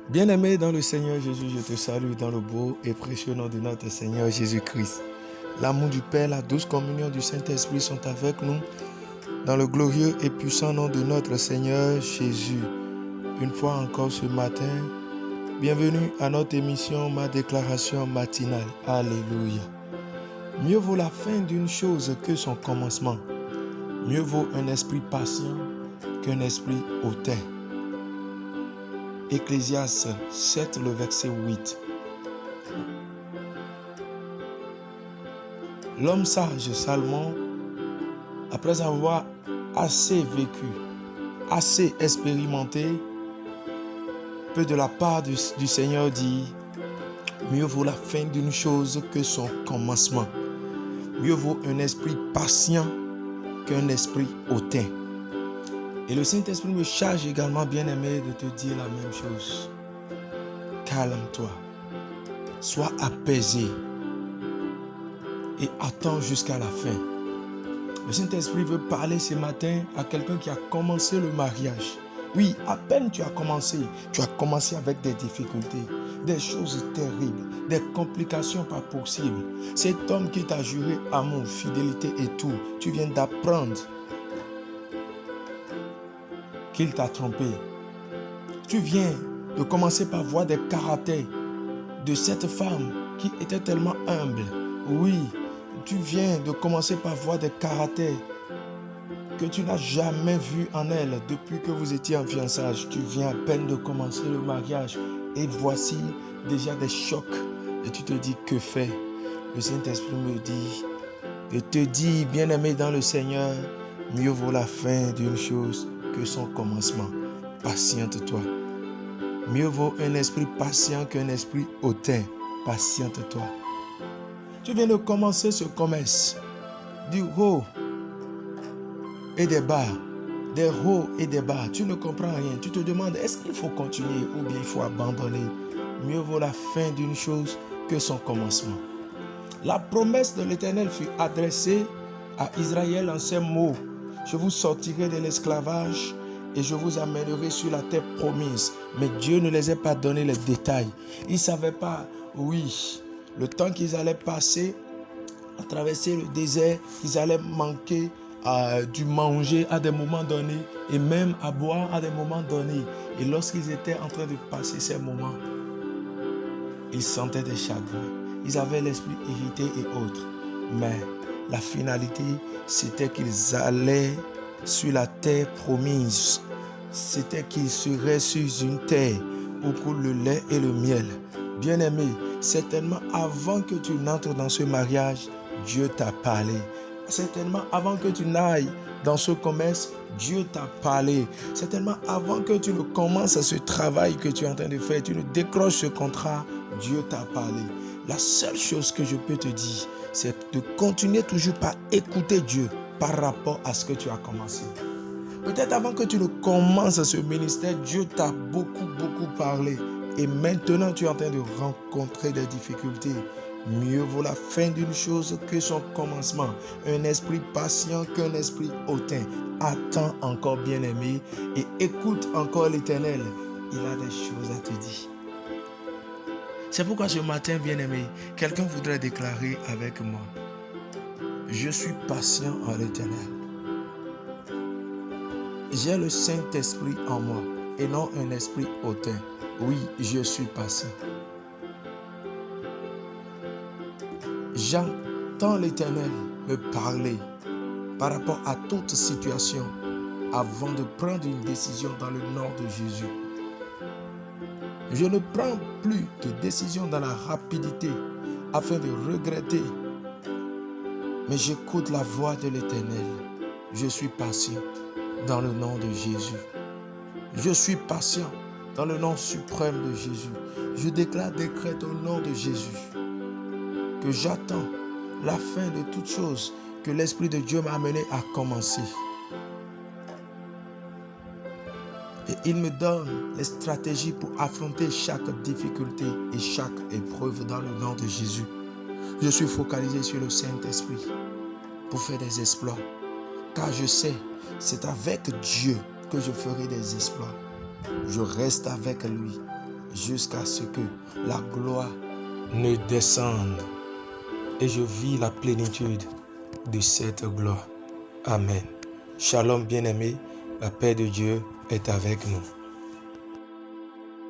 Bien-aimé dans le Seigneur Jésus, je te salue dans le beau et précieux nom de notre Seigneur Jésus-Christ. L'amour du Père, la douce communion du Saint-Esprit sont avec nous dans le glorieux et puissant nom de notre Seigneur Jésus. Une fois encore ce matin, bienvenue à notre émission, ma déclaration matinale. Alléluia. Mieux vaut la fin d'une chose que son commencement. Mieux vaut un esprit patient qu'un esprit hautain. Ecclésiaste 7, le verset 8. L'homme sage, Salomon, après avoir assez vécu, assez expérimenté, peut de la part du Seigneur dire, mieux vaut la fin d'une chose que son commencement. Mieux vaut un esprit patient qu'un esprit hautain. Et le Saint-Esprit me charge également, bien-aimé, de te dire la même chose. Calme-toi, sois apaisé et attends jusqu'à la fin. Le Saint-Esprit veut parler ce matin à quelqu'un qui a commencé le mariage. Oui, à peine tu as commencé avec des difficultés, des choses terribles, des complications pas possibles. Cet homme qui t'a juré amour, fidélité et tout, tu viens d'apprendre qu'il t'a trompé. Tu viens de commencer par voir des caractères de cette femme qui était tellement humble. Oui, tu viens de commencer par voir des caractères que tu n'as jamais vu en elle depuis que vous étiez en fiançailles. Tu viens à peine de commencer le mariage et voici déjà des chocs. Et tu te dis, que faire? Le Saint-Esprit me dit de te dire, bien-aimé dans le Seigneur, mieux vaut la fin d'une chose que son commencement. Patiente-toi. Mieux vaut un esprit patient qu'un esprit hautain. Patiente-toi. Tu viens de commencer ce commerce. Du haut et des bas. Des hauts et des bas. Tu ne comprends rien. Tu te demandes, est-ce qu'il faut continuer ou bien il faut abandonner? Mieux vaut la fin d'une chose que son commencement. La promesse de l'Éternel fut adressée à Israël en ces mots. Je vous sortirai de l'esclavage et je vous amènerai sur la terre promise. Mais Dieu ne les a pas donné les détails. Ils ne savaient pas, oui, le temps qu'ils allaient passer à traverser le désert, qu'ils allaient manquer du manger à des moments donnés et même à boire à des moments donnés. Et lorsqu'ils étaient en train de passer ces moments, ils sentaient des chagrins. Ils avaient l'esprit irrité et autres. Mais la finalité, c'était qu'ils allaient sur la terre promise. C'était qu'ils seraient sur une terre où coule le lait et le miel. Bien-aimé, certainement avant que tu n'entres dans ce mariage, Dieu t'a parlé. Certainement avant que tu n'ailles dans ce commerce, Dieu t'a parlé. Certainement avant que tu ne commences ce travail que tu es en train de faire, tu ne décroches ce contrat, Dieu t'a parlé. La seule chose que je peux te dire, c'est de continuer toujours par écouter Dieu par rapport à ce que tu as commencé. Peut-être avant que tu ne commences ce ministère, Dieu t'a beaucoup parlé. Et maintenant, tu es en train de rencontrer des difficultés. Mieux vaut la fin d'une chose que son commencement. Un esprit patient qu'un esprit hautain. Attends encore, bien-aimé, et écoute encore l'Éternel. Il a des choses à te dire. C'est pourquoi ce matin, bien-aimé, quelqu'un voudrait déclarer avec moi, je suis patient en l'Éternel. J'ai le Saint-Esprit en moi et non un esprit hautain. Oui, je suis patient. J'entends l'Éternel me parler par rapport à toute situation avant de prendre une décision dans le nom de Jésus. Je ne prends plus de décision dans la rapidité afin de regretter, mais j'écoute la voix de l'Éternel. Je suis patient dans le nom de Jésus. Je suis patient dans le nom suprême de Jésus. Je décrète au nom de Jésus que j'attends la fin de toute chose que l'Esprit de Dieu m'a amené à commencer. Et il me donne les stratégies pour affronter chaque difficulté et chaque épreuve dans le nom de Jésus. Je suis focalisé sur le Saint-Esprit pour faire des exploits. Car je sais, c'est avec Dieu que je ferai des exploits. Je reste avec lui. jusqu'à ce que la gloire ne descende et je vis la plénitude de cette gloire. Amen. Shalom bien-aimés, la paix de Dieu est avec nous.